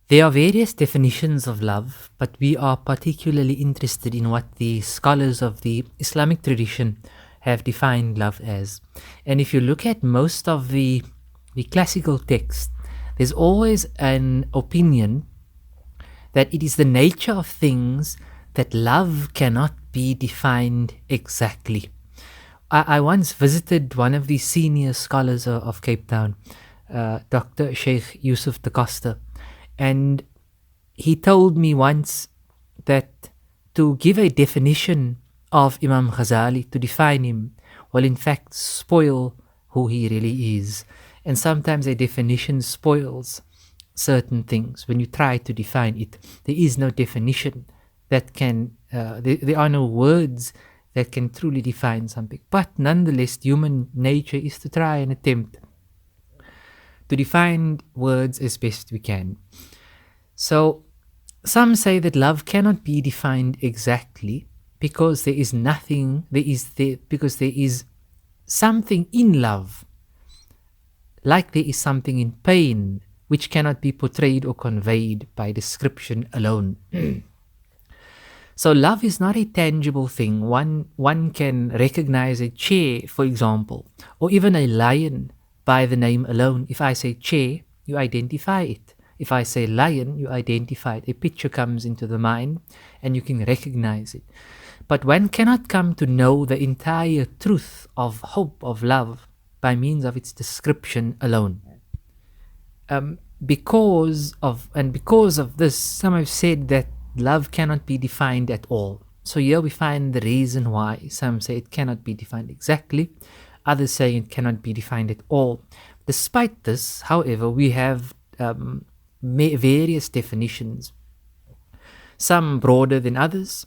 There are various definitions of love, but we are particularly interested in what the scholars of the Islamic tradition have defined love as. And if you look at most of the classical text, there's always an opinion that it is the nature of things that love cannot be defined exactly. I once visited one of the senior scholars of Cape Town, Dr. Shaykh Yusuf da Costa, and he told me once that to give a definition of Imam Ghazali, to define him, will in fact spoil who he really is. And sometimes a definition spoils certain things. When you try to define it, there is no definition that can, there are no words that can truly define something. But nonetheless, human nature is to try and attempt to define words as best we can. So some say that love cannot be defined exactly because there is nothing, because there is something in love, like there is something in pain, which cannot be portrayed or conveyed by description alone. So love is not a tangible thing. One can recognize a chair, for example, or even a lion by the name alone. If I say chair, you identify it. If I say lion, you identify it. A picture comes into the mind and you can recognize it. But one cannot come to know the entire truth of hope, of love, by means of its description alone. Because of this, some have said that love cannot be defined at all. So here we find the reason why. Some say it cannot be defined exactly. Others say it cannot be defined at all. Despite this, however, we have various definitions. Some broader than others,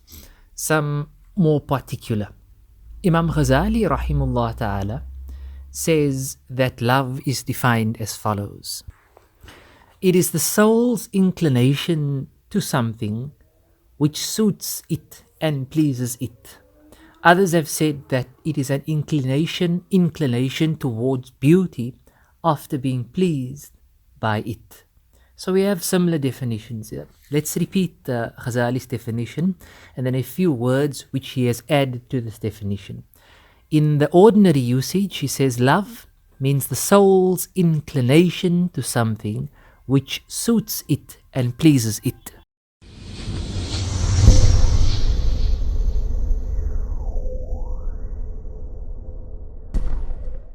some more particular. Imam Ghazali, rahimullah ta'ala, says that love is defined as follows. It is the soul's inclination to something which suits it and pleases it. Others have said that it is an inclination towards beauty after being pleased by it. So we have similar definitions here. Let's repeat Ghazali's definition and then a few words which he has added to this definition. In the ordinary usage, he says love means the soul's inclination to something which suits it and pleases it.